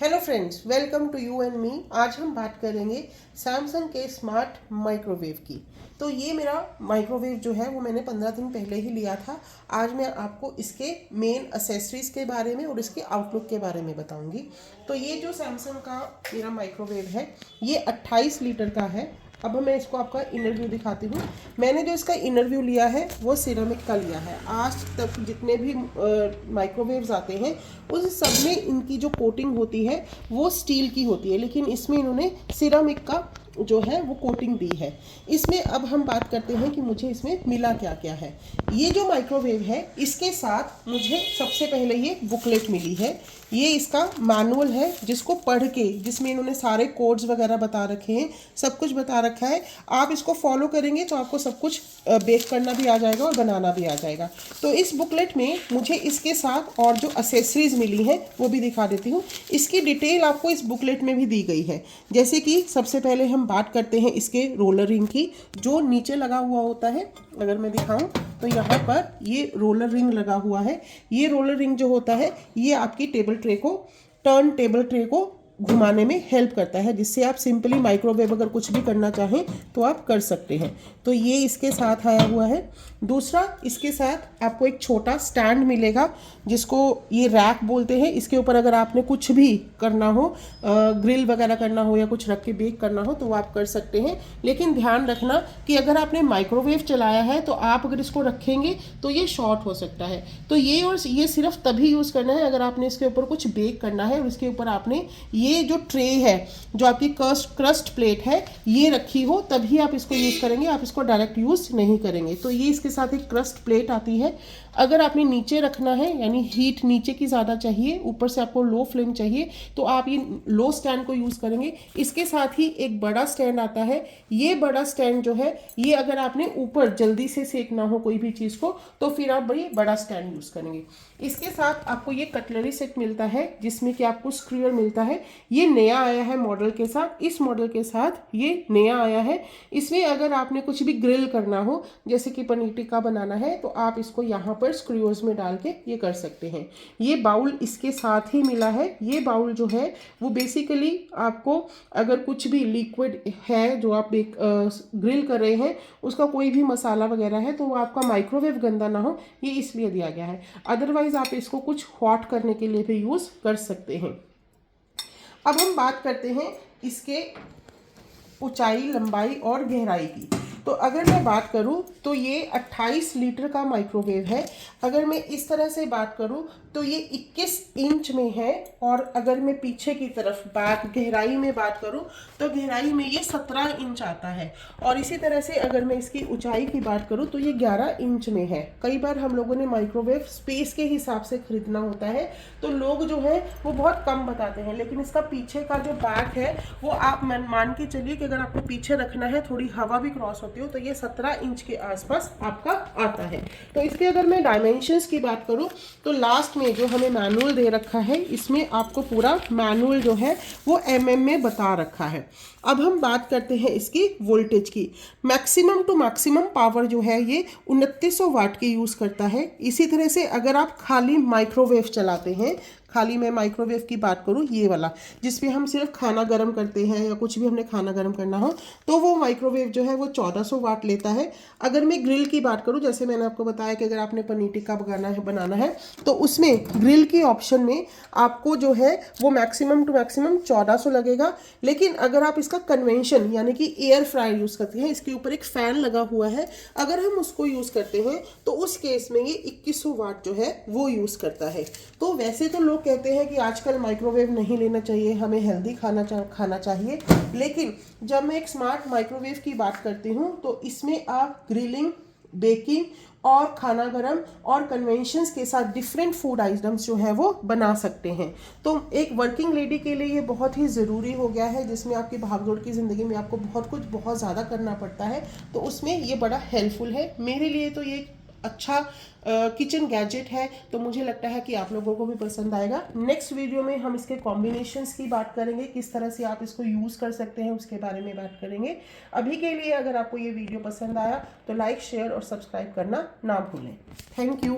Hello friends, welcome to you and me. आज हम बात करेंगे सैमसंग के स्मार्ट माइक्रोवेव की। तो ये मेरा माइक्रोवेव जो है वो मैंने 15 दिन पहले ही लिया था। आज मैं आपको इसके मेन असेसरीज के बारे में और इसके आउटलुक के बारे में बताऊंगी। तो ये जो सैमसंग का मेरा माइक्रोवेव है ये 28 लीटर का है। अब मैं इसको आपका इनर व्यू दिखाती हूँ। मैंने जो इसका इनर व्यू लिया है वो सिरेमिक का लिया है। आज तक जितने भी माइक्रोवेव्स आते हैं उस सब में इनकी जो कोटिंग होती है वो स्टील की होती है, लेकिन इसमें इन्होंने सिरेमिक का जो है वो कोटिंग दी है। इसमें अब हम बात करते हैं कि मुझे इसमें मिला क्या क्या है। ये जो माइक्रोवेव है इसके साथ मुझे सबसे पहले ये बुकलेट मिली है। ये इसका मैनुअल है जिसको पढ़ के, जिसमें इन्होंने सारे कोड्स वगैरह बता रखे हैं, सब कुछ बता रखा है। आप इसको फॉलो करेंगे तो आपको सब कुछ बेक करना भी आ जाएगा और बनाना भी आ जाएगा। तो इस बुकलेट में मुझे इसके साथ और जो असेसरीज मिली हैं वो भी दिखा देती हूँ। इसकी डिटेल आपको इस बुकलेट में भी दी गई है। जैसे कि सबसे पहले हम बात करते हैं इसके रोलर रिंग की, जो नीचे लगा हुआ होता है। अगर मैं दिखाऊं तो यहाँ पर ये रोलर रिंग लगा हुआ है। ये रोलर रिंग जो होता है ये आपकी टेबल ट्रे को घुमाने में हेल्प करता है, जिससे आप सिंपली माइक्रोवेव अगर कुछ भी करना चाहें तो आप कर सकते हैं। तो ये इसके साथ आया हुआ है। दूसरा, इसके साथ आपको एक छोटा स्टैंड मिलेगा जिसको ये रैक बोलते हैं। इसके ऊपर अगर आपने कुछ भी करना हो, ग्रिल वगैरह करना हो या कुछ रख के बेक करना हो तो वो आप कर सकते हैं। लेकिन ध्यान रखना कि अगर आपने माइक्रोवेव चलाया है तो आप अगर इसको रखेंगे तो ये शॉर्ट हो सकता है। तो ये सिर्फ तभी यूज़ करना है अगर आपने इसके ऊपर कुछ बेक करना है और इसके ऊपर आपने ये जो ट्रे है, जो आपकी क्रस्ट प्लेट है, ये रखी हो, तभी आप इसको यूज़ करेंगे। आप इसको डायरेक्ट यूज़ नहीं करेंगे। तो ये इसके साथ एक क्रस्ट प्लेट आती है। अगर आपने नीचे रखना है, यानी हीट नीचे की ज़्यादा चाहिए, ऊपर से आपको लो फ्लेम चाहिए, तो आप ये लो स्टैंड को यूज़ करेंगे। इसके साथ ही एक बड़ा स्टैंड आता है। ये बड़ा स्टैंड जो है ये अगर आपने ऊपर जल्दी से सेकना हो कोई भी चीज़ को तो फिर आप भाई बड़ा स्टैंड यूज़ करेंगे। इसके साथ आपको ये कटलरी सेट मिलता है जिसमें कि आपको स्क्रूअर मिलता है। ये नया आया है मॉडल के साथ। इस मॉडल के साथ ये नया आया है। इसमें अगर आपने कुछ भी ग्रिल करना हो, जैसे कि पनीर टिक्का बनाना है, तो आप इसको यहाँ पर स्क्रूअर्स में डाल के ये कर सकते हैं। ये बाउल इसके साथ ही मिला है। ये बाउल जो है वो बेसिकली आपको अगर कुछ भी लिक्विड है जो आप ग्रिल कर रहे हैं, उसका कोई भी मसाला वगैरह है तो वो आपका माइक्रोवेव गंदा ना हो, ये इसलिए दिया गया है। अदरवाइज आप इसको कुछ हॉट करने के लिए भी यूज़ कर सकते हैं। अब हम बात करते हैं इसके ऊंचाई, लंबाई और गहराई की। तो अगर मैं बात करूं तो ये 28 लीटर का माइक्रोवेव है। अगर मैं इस तरह से बात करूं तो ये 21 इंच में है। और अगर मैं पीछे की तरफ गहराई में बात करूं तो गहराई में ये 17 इंच आता है। और इसी तरह से अगर मैं इसकी ऊंचाई की बात करूं तो ये 11 इंच में है। कई बार हम लोगों ने माइक्रोवेव स्पेस के हिसाब से खरीदना होता है तो लोग जो है वो बहुत कम बताते हैं, लेकिन इसका पीछे का जो बैक है वो आप मान के चलिए कि अगर आपको पीछे रखना है, थोड़ी हवा भी क्रॉस होती हो, तो ये 17 इंच के आसपास आपका आता है। तो इसके अगर मैं डायमेंशंस की बात करूं तो लास्ट में जो हमें मैनुअल दे रखा है इसमें आपको पूरा मैनुअल जो है वो mm में बता रखा है। अब हम बात करते हैं इसकी वोल्टेज की। मैक्सिमम टू मैक्सिमम पावर जो है ये 2900 वाट की यूज़ करता है। इसी तरह से अगर आप खाली माइक्रोवेव चलाते हैं, खाली मैं माइक्रोवेव की बात करूं, ये वाला जिसमें हम सिर्फ खाना गर्म करते हैं या कुछ भी हमने खाना गर्म करना हो, तो वो माइक्रोवेव जो है वो 1400 वाट लेता है। अगर मैं ग्रिल की बात करूं, जैसे मैंने आपको बताया कि अगर आपने पनीर टिक्का बनाना है तो उसमें ग्रिल की ऑप्शन में आपको जो है वो मैक्सिमम टू मैक्सिमम 1400 लगेगा। लेकिन अगर आप इसका कन्वेंशन यानी कि एयर फ्रायर यूज़ करते हैं, इसके ऊपर एक फ़ैन लगा हुआ है, अगर हम उसको यूज़ करते हैं तो उस केस में ये 2100 वाट जो है वो यूज़ करता है। तो वैसे तो लोग कहते हैं कि आजकल माइक्रोवेव नहीं लेना चाहिए, हमें हेल्दी खाना चाहिए, लेकिन जब मैं एक स्मार्ट माइक्रोवेव की बात करती हूँ तो इसमें आप ग्रिलिंग, बेकिंग और खाना गरम और कन्वेंशंस के साथ डिफरेंट फूड आइटम्स जो है वो बना सकते हैं। तो एक वर्किंग लेडी के लिए ये बहुत ही ज़रूरी हो गया है, जिसमें आपकी भागदौड़ की ज़िंदगी में आपको बहुत ज़्यादा करना पड़ता है, तो उसमें ये बड़ा हेल्पफुल है। मेरे लिए तो ये अच्छा किचन गैजेट है, तो मुझे लगता है कि आप लोगों को भी पसंद आएगा। नेक्स्ट वीडियो में हम इसके कॉम्बिनेशंस की बात करेंगे, किस तरह से आप इसको यूज़ कर सकते हैं उसके बारे में बात करेंगे। अभी के लिए अगर आपको ये वीडियो पसंद आया तो लाइक, शेयर और सब्सक्राइब करना ना भूलें। Thank you.